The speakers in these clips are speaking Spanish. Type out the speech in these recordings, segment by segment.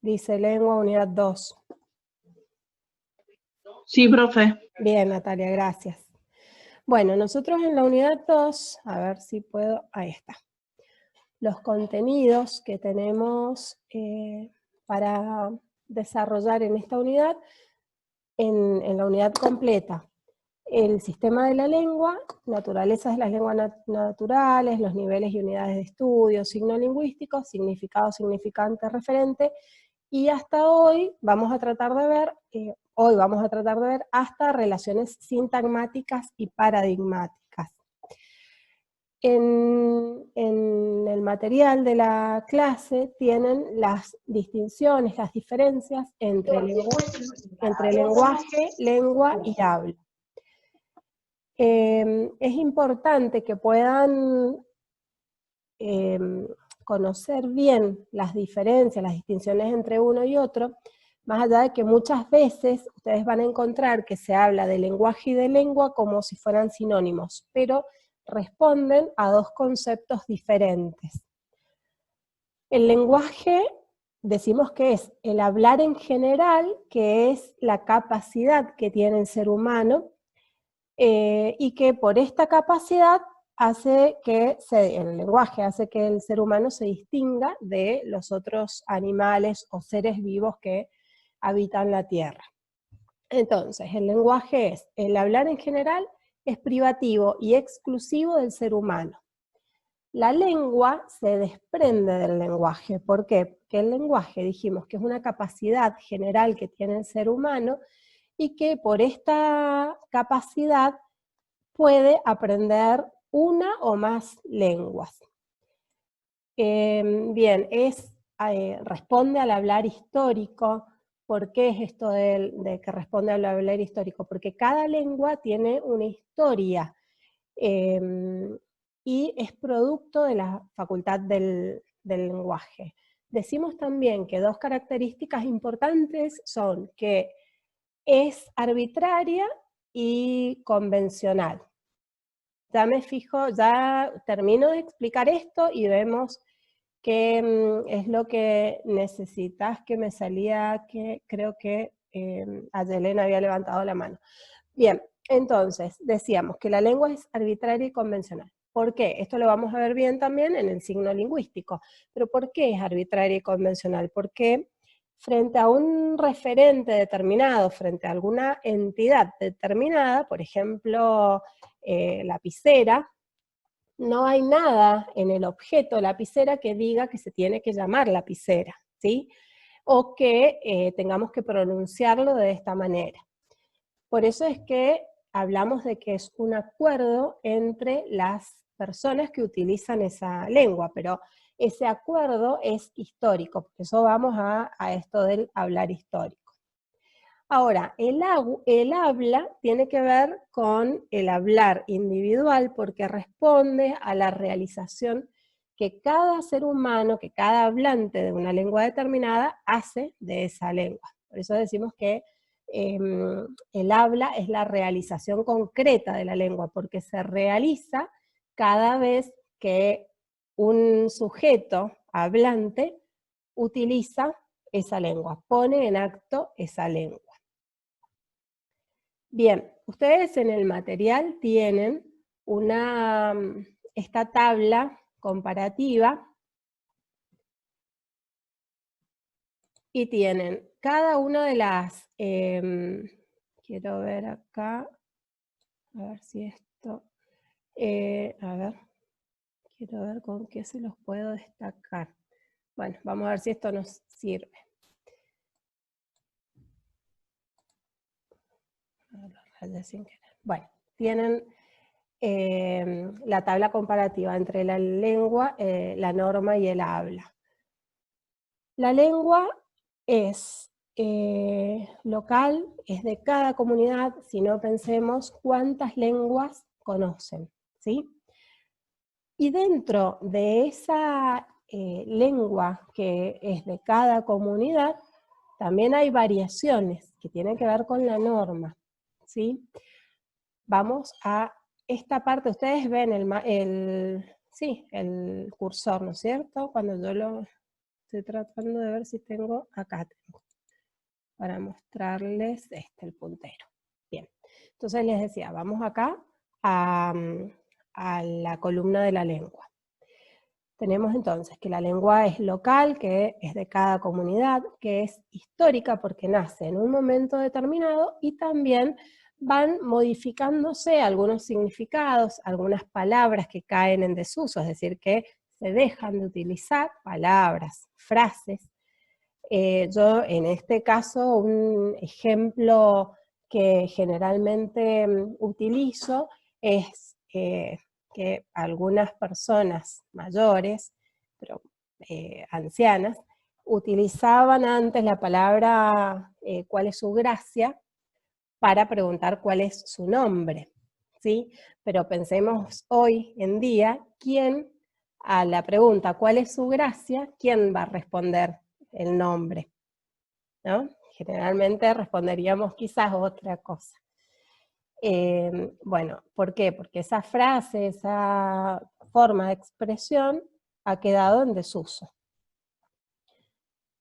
Dice lengua, unidad 2. Sí, profe. Bien, Natalia, gracias. Bueno, nosotros en la unidad 2, a ver si puedo, ahí está. Los contenidos que tenemos para desarrollar en esta unidad, en la unidad completa. El sistema de la lengua, naturalezas de las lenguas naturales, los niveles y unidades de estudio, signo lingüístico, significado, significante, referente, y hasta hoy vamos a tratar de ver, hasta relaciones sintagmáticas y paradigmáticas. En el material de la clase tienen las distinciones, las diferencias entre lenguaje, lengua y habla. Es importante que puedan conocer bien las diferencias, las distinciones entre uno y otro, más allá de que muchas veces ustedes van a encontrar que se habla de lenguaje y de lengua como si fueran sinónimos, pero responden a dos conceptos diferentes. El lenguaje, decimos que es el hablar en general, que es la capacidad que tiene el ser humano, y que por esta capacidad hace que el lenguaje hace que el ser humano se distinga de los otros animales o seres vivos que habitan la Tierra. Entonces, el lenguaje es, el hablar en general es privativo y exclusivo del ser humano. La lengua se desprende del lenguaje. ¿Por qué? Porque el lenguaje, dijimos, que es una capacidad general que tiene el ser humano y que por esta capacidad puede aprender una o más lenguas. Bien, responde al hablar histórico. ¿Por qué es esto de que responde al hablar histórico? Porque cada lengua tiene una historia y es producto de la facultad del lenguaje. Decimos también que dos características importantes son que es arbitraria y convencional. Ya me fijo, ya termino de explicar esto y vemos qué es lo que necesitas, que me salía, que creo que Ayelena había levantado la mano. Bien, entonces, decíamos que la lengua es arbitraria y convencional. ¿Por qué? Esto lo vamos a ver bien también en el signo lingüístico. Pero ¿por qué es arbitraria y convencional? Porque frente a un referente determinado, frente a alguna entidad determinada, por ejemplo, lapicera, no hay nada en el objeto lapicera que diga que se tiene que llamar lapicera, ¿sí? O que tengamos que pronunciarlo de esta manera. Por eso es que hablamos de que es un acuerdo entre las personas que utilizan esa lengua, pero ese acuerdo es histórico, por eso vamos a esto del hablar histórico. Ahora, el habla tiene que ver con el hablar individual porque responde a la realización que cada ser humano, que cada hablante de una lengua determinada hace de esa lengua. Por eso decimos que el habla es la realización concreta de la lengua, porque se realiza cada vez que un sujeto hablante utiliza esa lengua, pone en acto esa lengua. Bien, ustedes en el material tienen esta tabla comparativa y tienen cada una de las, quiero ver acá, a ver si esto, a ver, quiero ver con qué se los puedo destacar. Bueno, vamos a ver si esto nos sirve. Bueno, tienen la tabla comparativa entre la lengua, la norma y el habla. La lengua es local, es de cada comunidad, si no pensemos cuántas lenguas conocen, ¿sí? Y dentro de esa lengua que es de cada comunidad, también hay variaciones que tienen que ver con la norma, ¿sí? Vamos a esta parte, ustedes ven el cursor, ¿no es cierto? Cuando yo estoy tratando de ver si tengo, acá tengo, para mostrarles el puntero. Bien, entonces les decía, vamos acá a la columna de la lengua. Tenemos entonces que la lengua es local, que es de cada comunidad, que es histórica porque nace en un momento determinado y también van modificándose algunos significados, algunas palabras que caen en desuso, es decir, que se dejan de utilizar palabras, frases. Yo en este caso un ejemplo que generalmente utilizo es que algunas personas mayores, pero ancianas, utilizaban antes la palabra ¿cuál es su gracia? Para preguntar cuál es su nombre, ¿sí? Pero pensemos hoy en día, ¿quién a la pregunta ¿cuál es su gracia? ¿Quién va a responder el nombre? ¿No? Generalmente responderíamos quizás otra cosa. Bueno, ¿por qué? Porque esa frase, esa forma de expresión ha quedado en desuso.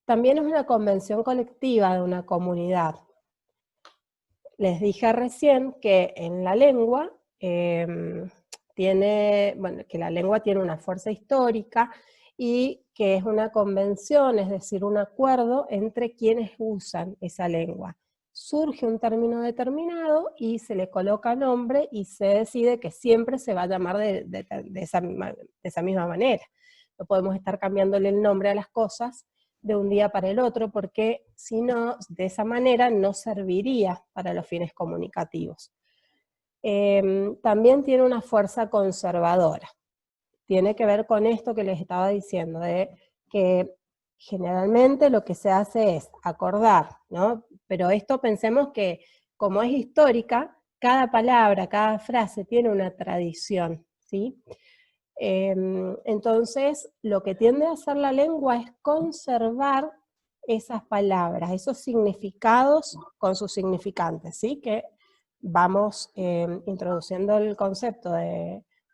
También es una convención colectiva de una comunidad. Les dije recién que en la lengua que la lengua tiene una fuerza histórica y que es una convención, es decir, un acuerdo entre quienes usan esa lengua. Surge un término determinado y se le coloca nombre y se decide que siempre se va a llamar de esa misma manera. No podemos estar cambiándole el nombre a las cosas de un día para el otro, porque si no, de esa manera no serviría para los fines comunicativos. También tiene una fuerza conservadora. Tiene que ver con esto que les estaba diciendo, de que generalmente lo que se hace es acordar, ¿no? Pero esto pensemos que como es histórica, cada palabra, cada frase tiene una tradición, ¿sí? Entonces, lo que tiende a hacer la lengua es conservar esas palabras, esos significados con sus significantes, ¿sí? Que vamos introduciendo el concepto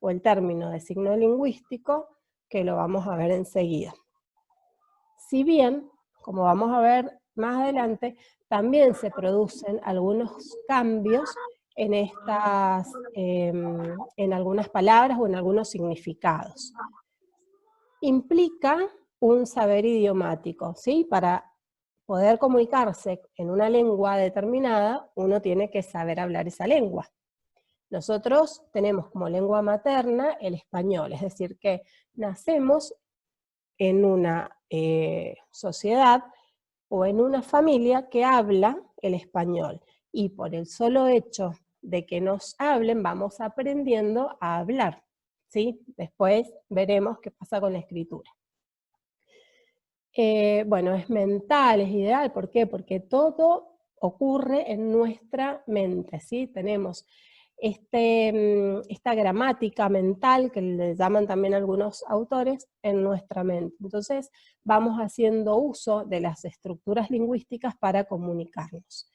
o el término de signo lingüístico, que lo vamos a ver enseguida. Si bien, como vamos a ver más adelante, también se producen algunos cambios en algunas palabras o en algunos significados. Implica un saber idiomático, ¿sí? Para poder comunicarse en una lengua determinada, uno tiene que saber hablar esa lengua. Nosotros tenemos como lengua materna el español, es decir, que nacemos en una sociedad o en una familia que habla el español, y por el solo hecho de que nos hablen, vamos aprendiendo a hablar, ¿sí? Después veremos qué pasa con la escritura. Bueno, es mental, es ideal, ¿por qué? Porque todo ocurre en nuestra mente, ¿sí? Tenemos esta gramática mental, que le llaman también algunos autores, en nuestra mente. Entonces vamos haciendo uso de las estructuras lingüísticas para comunicarnos.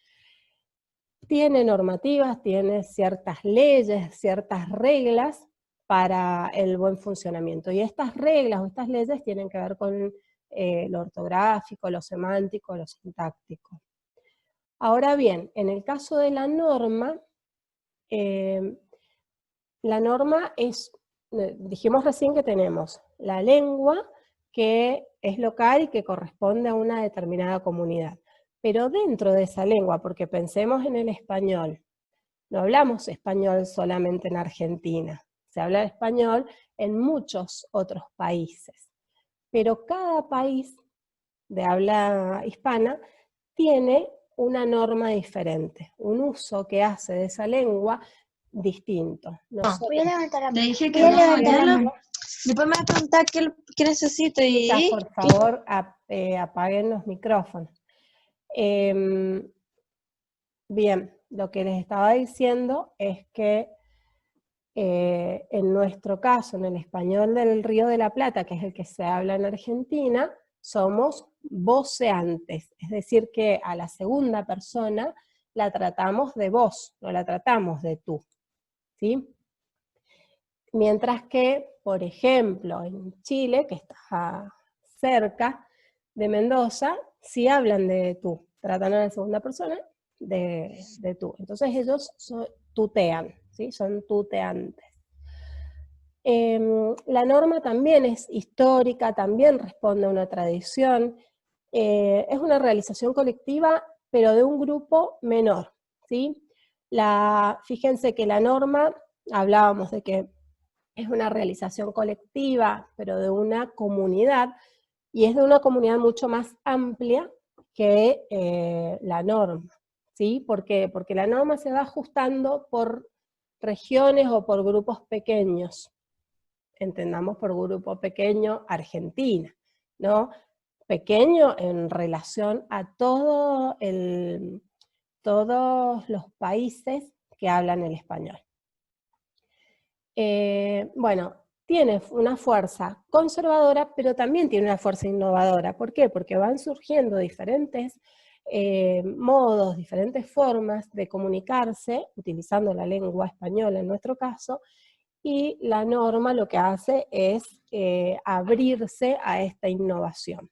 Tiene normativas, tiene ciertas leyes, ciertas reglas para el buen funcionamiento. Y estas reglas o estas leyes tienen que ver con lo ortográfico, lo semántico, lo sintáctico. Ahora bien, en el caso de la norma es, dijimos recién que tenemos la lengua que es local y que corresponde a una determinada comunidad. Pero dentro de esa lengua, porque pensemos en el español, no hablamos español solamente en Argentina, se habla español en muchos otros países. Pero cada país de habla hispana tiene una norma diferente, un uso que hace de esa lengua distinto. Voy a levantar la mano. Le dije que no, después me va a preguntar qué necesito y... Chicas, por favor, apaguen los micrófonos. Bien, lo que les estaba diciendo es que en nuestro caso, en el español del Río de la Plata, que es el que se habla en Argentina, somos voceantes, es decir que a la segunda persona la tratamos de vos, no la tratamos de tú, ¿sí? Mientras que, por ejemplo, en Chile, que está cerca, de Mendoza sí hablan de tú, tratan a la segunda persona de tú. Entonces ellos tutean, ¿sí? Son tuteantes. La norma también es histórica, también responde a una tradición, es una realización colectiva, pero de un grupo menor, ¿sí? Fíjense que la norma, hablábamos de que es una realización colectiva, pero de una comunidad, y es de una comunidad mucho más amplia que la norma, ¿sí? ¿Por qué? Porque la norma se va ajustando por regiones o por grupos pequeños. Entendamos por grupo pequeño Argentina, ¿no? Pequeño en relación a todos los países que hablan el español. Bueno, tiene una fuerza conservadora, pero también tiene una fuerza innovadora. ¿Por qué? Porque van surgiendo diferentes modos, diferentes formas de comunicarse, utilizando la lengua española en nuestro caso, y la norma lo que hace es abrirse a esta innovación.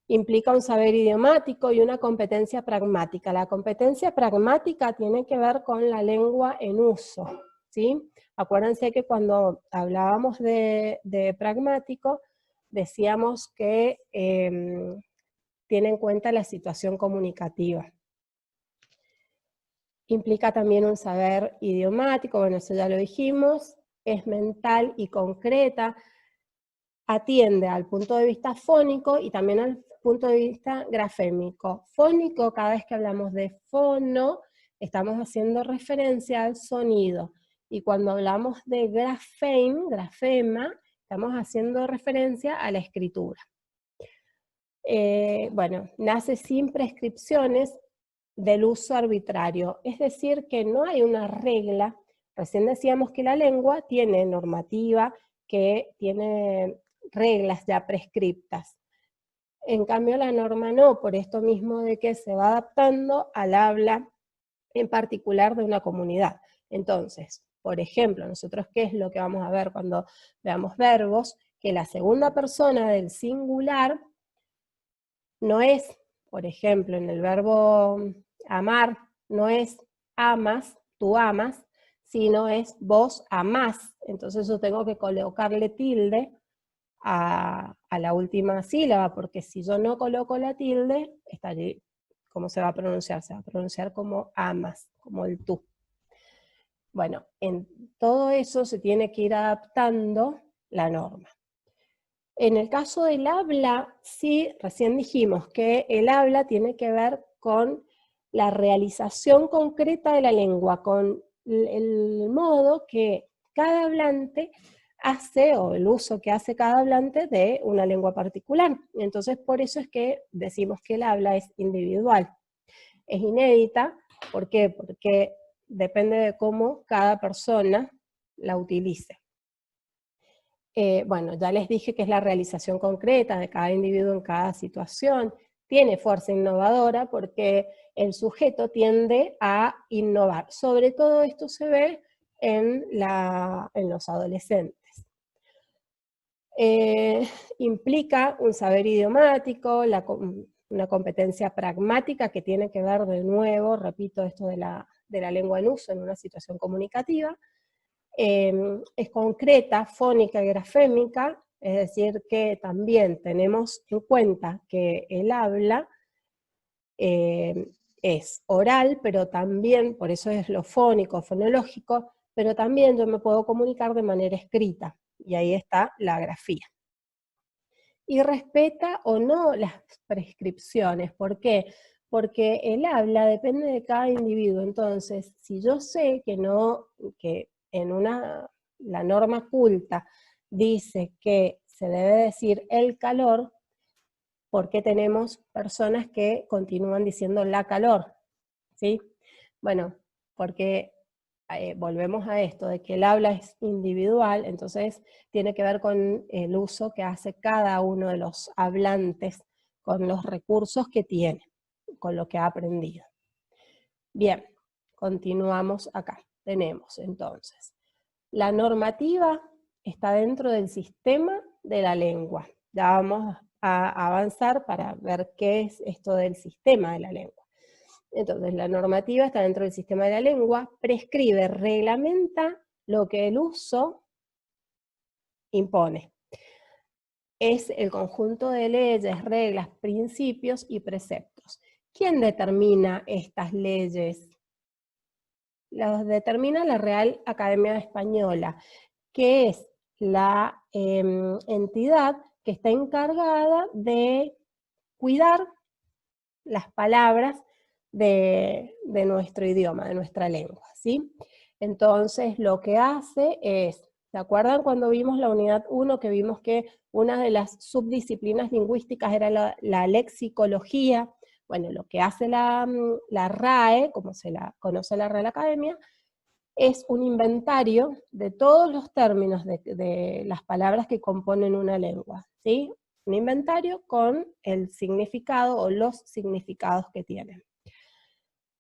Implica un saber idiomático y una competencia pragmática. La competencia pragmática tiene que ver con la lengua en uso, ¿sí? Acuérdense que cuando hablábamos de pragmático, decíamos que tiene en cuenta la situación comunicativa. Implica también un saber idiomático, bueno, eso ya lo dijimos, es mental y concreta, atiende al punto de vista fónico y también al punto de vista grafémico. Fónico, cada vez que hablamos de fono, estamos haciendo referencia al sonido, y cuando hablamos de grafema, estamos haciendo referencia a la escritura. Bueno, nace sin prescripciones del uso arbitrario, es decir, que no hay una regla. Recién decíamos que la lengua tiene normativa, que tiene reglas ya prescriptas. En cambio la norma no, por esto mismo de que se va adaptando al habla en particular de una comunidad. Entonces, por ejemplo, nosotros ¿qué es lo que vamos a ver cuando veamos verbos? Que la segunda persona del singular no es, por ejemplo, en el verbo amar, no es amas, tú amas, sino es vos amás. Entonces yo tengo que colocarle tilde a la última sílaba, porque si yo no coloco la tilde, está allí. ¿Cómo se va a pronunciar? Se va a pronunciar como amas, como el tú. Bueno, en todo eso se tiene que ir adaptando la norma. En el caso del habla, sí, recién dijimos que el habla tiene que ver con la realización concreta de la lengua, con el modo que cada hablante hace, o el uso que hace cada hablante de una lengua particular. Entonces, por eso es que decimos que el habla es individual. Es inédita, ¿por qué? Porque depende de cómo cada persona la utilice. Bueno, ya les dije que es la realización concreta de cada individuo en cada situación. Tiene fuerza innovadora porque el sujeto tiende a innovar. Sobre todo esto se ve en los adolescentes. Implica un saber idiomático, una competencia pragmática que tiene que ver de nuevo, repito, esto de la lengua en uso en una situación comunicativa. Es concreta, fónica y grafémica, es decir, que también tenemos en cuenta que el habla es oral, pero también, por eso es lo fónico, fonológico, pero también yo me puedo comunicar de manera escrita, y ahí está la grafía. Y respeta o no las prescripciones, ¿por qué? Porque el habla depende de cada individuo. Entonces, si yo sé que la norma culta dice que se debe decir el calor, ¿por qué tenemos personas que continúan diciendo la calor? ¿Sí? Bueno, porque volvemos a esto, de que el habla es individual, entonces tiene que ver con el uso que hace cada uno de los hablantes, con los recursos que tiene, con lo que ha aprendido. Bien, continuamos acá. Tenemos entonces, la normativa está dentro del sistema de la lengua. Ya vamos a avanzar para ver qué es esto del sistema de la lengua. Entonces, la normativa está dentro del sistema de la lengua, prescribe, reglamenta lo que el uso impone. Es el conjunto de leyes, reglas, principios y preceptos. ¿Quién determina estas leyes? Las determina la Real Academia Española, que es la entidad que está encargada de cuidar las palabras de nuestro idioma, de nuestra lengua, ¿sí? Entonces, lo que hace es, ¿se acuerdan cuando vimos la unidad 1 que vimos que una de las subdisciplinas lingüísticas era la lexicología? Bueno, lo que hace la RAE, como se la conoce la Real Academia, es un inventario de todos los términos de las palabras que componen una lengua, ¿sí? Un inventario con el significado o los significados que tienen.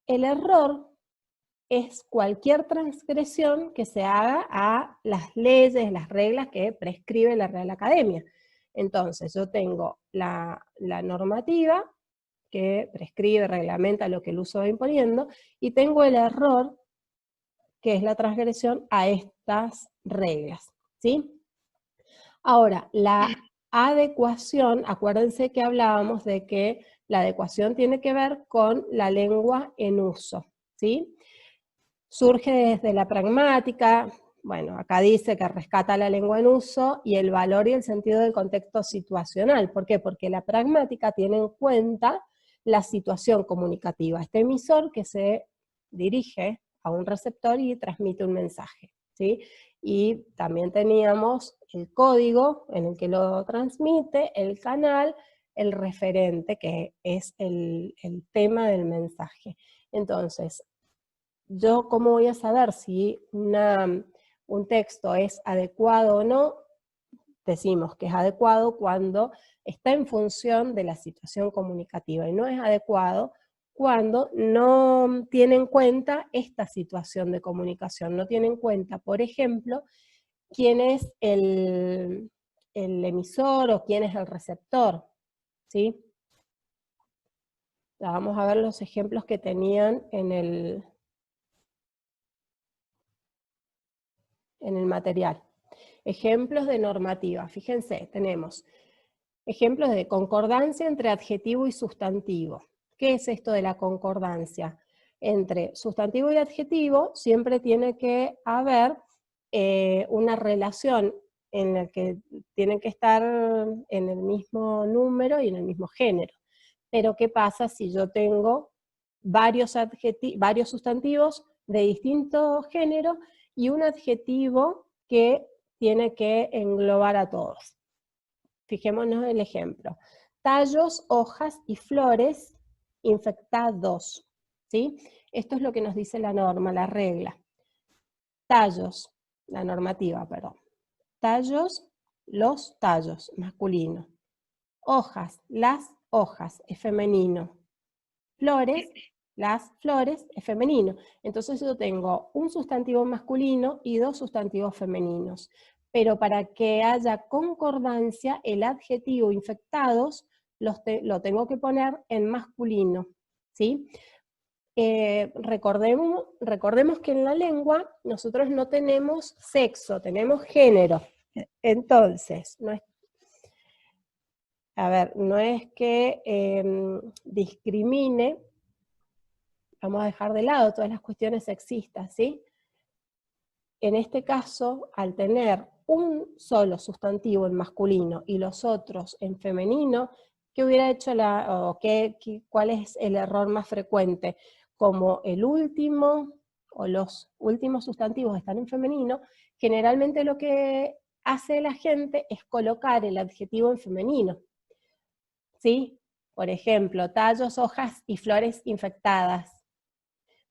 El error es cualquier transgresión que se haga a las leyes, las reglas que prescribe la Real Academia. Entonces, yo tengo la normativa que prescribe, reglamenta lo que el uso va imponiendo, y tengo el error, que es la transgresión a estas reglas, ¿sí? Ahora, la adecuación, acuérdense que hablábamos de que la adecuación tiene que ver con la lengua en uso, ¿sí? Surge desde la pragmática, bueno, acá dice que rescata la lengua en uso y el valor y el sentido del contexto situacional. ¿Por qué? Porque la pragmática tiene en cuenta la situación comunicativa. Este emisor que se dirige a un receptor y transmite un mensaje, ¿sí? Y también teníamos el código en el que lo transmite, el canal, el referente, que es el tema del mensaje. Entonces, ¿yo cómo voy a saber si un texto es adecuado o no? Decimos que es adecuado cuando está en función de la situación comunicativa, y no es adecuado cuando no tiene en cuenta esta situación de comunicación, no tiene en cuenta, por ejemplo, quién es el emisor o quién es el receptor, ¿sí? Vamos a ver los ejemplos que tenían en el material. Ejemplos de normativa. Fíjense, tenemos ejemplos de concordancia entre adjetivo y sustantivo. ¿Qué es esto de la concordancia? Entre sustantivo y adjetivo siempre tiene que haber una relación en la que tienen que estar en el mismo número y en el mismo género. Pero ¿qué pasa si yo tengo varios sustantivos de distinto género y un adjetivo que tiene que englobar a todos? Fijémonos el ejemplo. Tallos, hojas y flores infectados, ¿sí? Esto es lo que nos dice la norma, la regla. Tallos, la normativa, perdón. Tallos, los tallos, masculino. Hojas, las hojas, es femenino. Flores, las flores, es femenino. Entonces yo tengo un sustantivo masculino y dos sustantivos femeninos. Pero para que haya concordancia, el adjetivo infectados lo tengo que poner en masculino, ¿sí? Recordemos que en la lengua nosotros no tenemos sexo, tenemos género. Entonces, no es que discrimine. Vamos a dejar de lado todas las cuestiones sexistas, ¿sí? En este caso, al tener un solo sustantivo en masculino y los otros en femenino, ¿qué hubiera hecho cuál es el error más frecuente? Como el último o los últimos sustantivos están en femenino, generalmente lo que hace la gente es colocar el adjetivo en femenino, ¿sí? Por ejemplo, tallos, hojas y flores infectadas.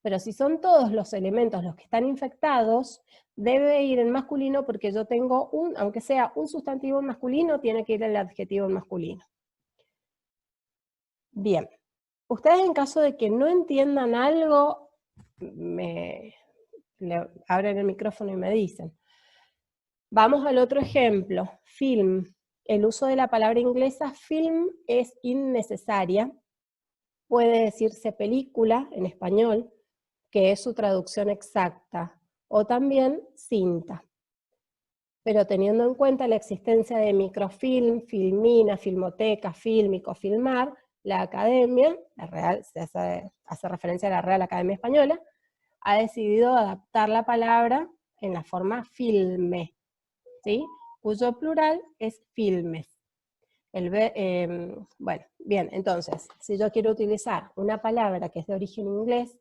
Pero si son todos los elementos los que están infectados, debe ir en masculino porque yo tengo aunque sea un sustantivo en masculino, tiene que ir el adjetivo en masculino. Bien, ustedes en caso de que no entiendan algo, abren el micrófono y me dicen. Vamos al otro ejemplo, film. el uso de la palabra inglesa film es innecesaria. Puede decirse película en español, que es su traducción exacta, o también cinta. Pero teniendo en cuenta la existencia de microfilm, filmina, filmoteca, fílmico, filmar, la Academia, la Real, se hace referencia a la Real Academia Española, ha decidido adaptar la palabra en la forma filme, ¿sí? Cuyo plural es filmes. Bueno, bien, entonces, si yo quiero utilizar una palabra que es de origen inglés,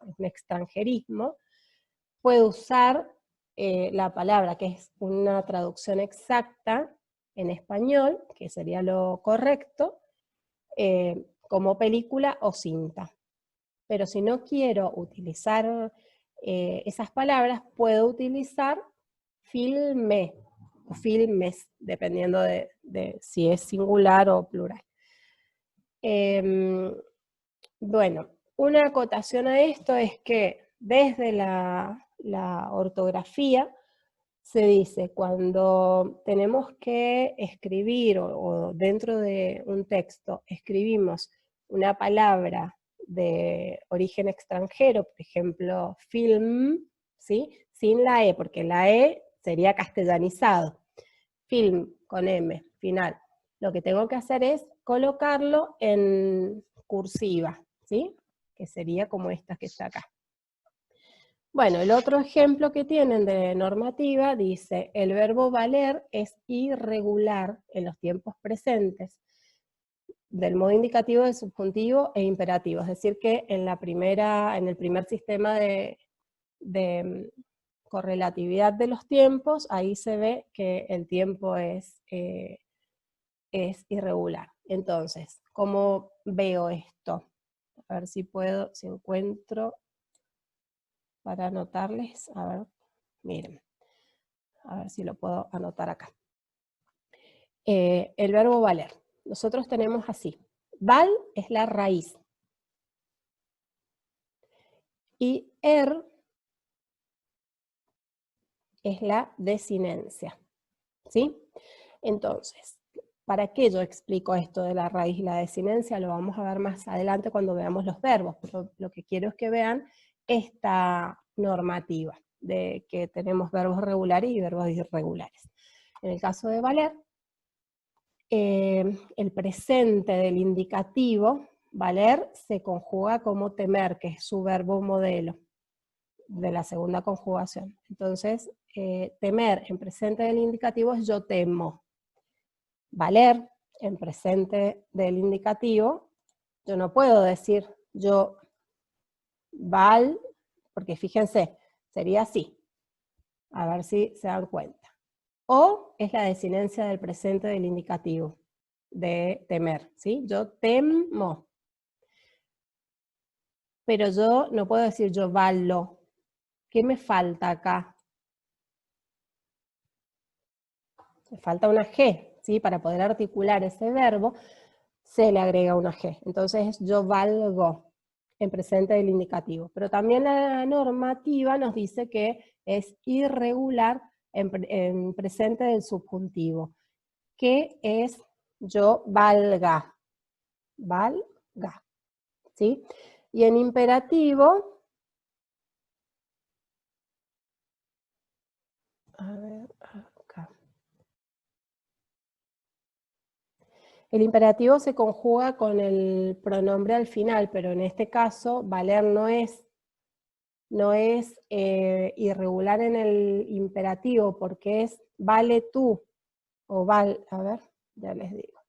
es un extranjerismo, puedo usar la palabra que es una traducción exacta en español, que sería lo correcto, como película o cinta. Pero si no quiero utilizar esas palabras, puedo utilizar filme, o filmes, dependiendo de si es singular o plural. Bueno, una acotación a esto es que desde la ortografía se dice cuando tenemos que escribir o dentro de un texto escribimos una palabra de origen extranjero, por ejemplo, film, ¿sí? Sin la E, porque la E sería castellanizado. Film con M, final. Lo que tengo que hacer es colocarlo en cursiva, ¿sí? Que sería como esta que está acá. Bueno, el otro ejemplo que tienen de normativa dice, el verbo valer es irregular en los tiempos presentes del modo indicativo, del subjuntivo e imperativo. Es decir que en el primer sistema de correlatividad de los tiempos, ahí se ve que el tiempo es irregular. Entonces, ¿cómo veo esto? A ver si puedo, si encuentro para anotarles. A ver, miren. A ver si lo puedo anotar acá. El verbo valer. Nosotros tenemos así. Val es la raíz. Y es la desinencia. ¿Sí? Entonces, ¿para qué yo explico esto de la raíz y la desinencia? Lo vamos a ver más adelante cuando veamos los verbos, pero lo que quiero es que vean esta normativa de que tenemos verbos regulares y verbos irregulares. En el caso de valer, el presente del indicativo, valer, se conjuga como temer, que es su verbo modelo de la segunda conjugación. Entonces, temer en presente del indicativo es yo temo. Valer en presente del indicativo, yo no puedo decir yo val, porque fíjense, sería así. A ver si se dan cuenta. O es la desinencia del presente del indicativo, de temer, ¿sí? Yo temo. Pero yo no puedo decir yo valo. ¿Qué me falta acá? Me falta una G, ¿sí? Para poder articular ese verbo, se le agrega una G. Entonces yo valgo en presente del indicativo. Pero también la normativa nos dice que es irregular en presente del subjuntivo, que es yo valga. Valga. ¿Sí? Y en imperativo, a ver, acá. El imperativo se conjuga con el pronombre al final, pero en este caso, valer no es irregular en el imperativo, porque es vale tú, o a ver, ya les digo.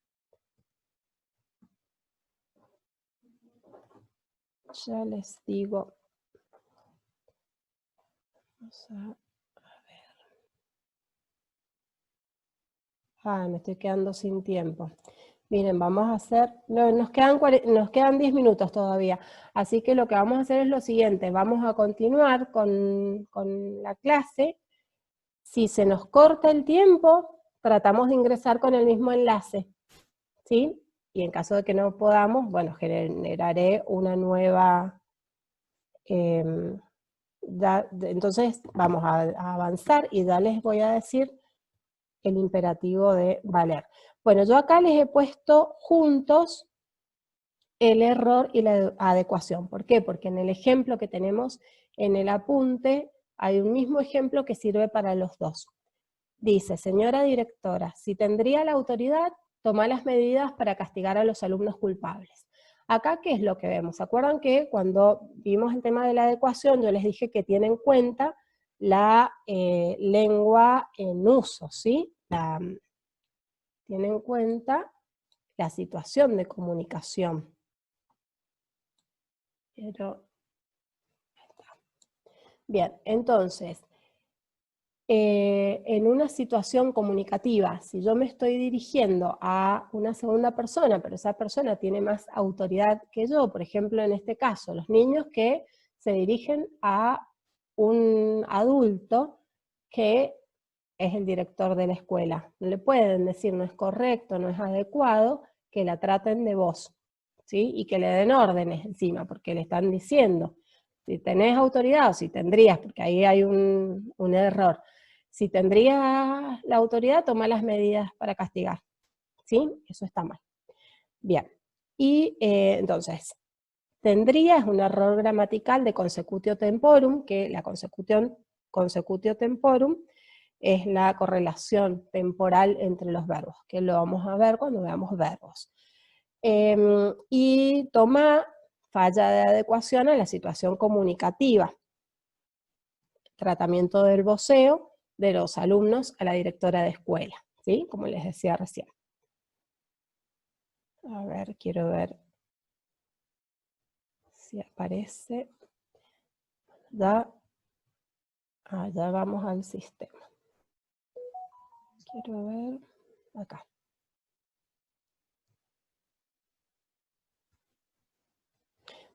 Ya les digo. Vamos a ver. Me estoy quedando sin tiempo. Miren, vamos a hacer, no, nos quedan 10 minutos todavía, así que lo que vamos a hacer es lo siguiente, vamos a continuar con la clase. Si se nos corta el tiempo, tratamos de ingresar con el mismo enlace, ¿sí? Y en caso de que no podamos, bueno, generaré una nueva, entonces vamos a avanzar y ya les voy a decir el imperativo de valer. Bueno, yo acá les he puesto juntos el error y la adecuación. ¿Por qué? Porque en el ejemplo que tenemos en el apunte, hay un mismo ejemplo que sirve para los dos. Dice, señora directora, si tendría la autoridad, toma las medidas para castigar a los alumnos culpables. Acá, ¿qué es lo que vemos? ¿Se acuerdan que cuando vimos el tema de la adecuación, yo les dije que tiene en cuenta la lengua en uso, ¿sí? Tiene en cuenta la situación de comunicación. Pero, bien, entonces, en una situación comunicativa, si yo me estoy dirigiendo a una segunda persona, pero esa persona tiene más autoridad que yo, por ejemplo, en este caso, los niños que se dirigen a un adulto que es el director de la escuela. No le pueden decir no es correcto, no es adecuado, que la traten de vos, ¿sí? Y que le den órdenes encima, porque le están diciendo, si tenés autoridad o si tendrías, porque ahí hay un error, si tendrías la autoridad, toma las medidas para castigar, ¿sí? Eso está mal. Bien, y entonces, tendría es un error gramatical de consecutio temporum, que la consecutio temporum es la correlación temporal entre los verbos, que lo vamos a ver cuando veamos verbos. Y toma falla de adecuación a la situación comunicativa. Tratamiento del voceo de los alumnos a la directora de escuela, ¿sí? Como les decía recién. A ver, quiero ver si aparece. Ya vamos al sistema. Quiero ver acá.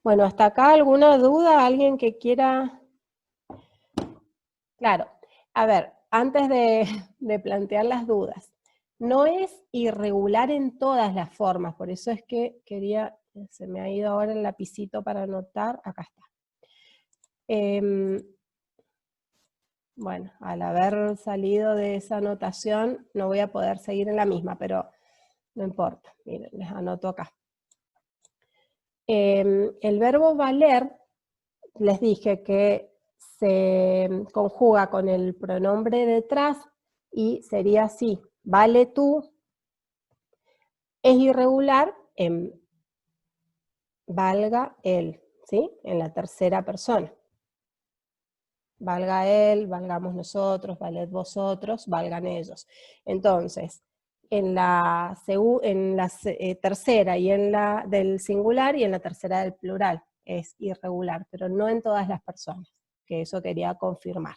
Bueno, hasta acá, ¿alguna duda? ¿Alguien que quiera? Claro, a ver, antes de plantear las dudas, no es irregular en todas las formas, por eso es que quería, se me ha ido ahora el lapicito para anotar, acá está. Bueno, al haber salido de esa anotación, no voy a poder seguir en la misma, pero no importa, miren, les anoto acá. El verbo valer, les dije que se conjuga con el pronombre detrás y sería así, vale tú, es irregular en valga él, ¿sí? En la tercera persona. Valga él, valgamos nosotros, valed vosotros, valgan ellos. Entonces, en la tercera y en la del singular y en la tercera del plural es irregular, pero no en todas las personas, que eso quería confirmar.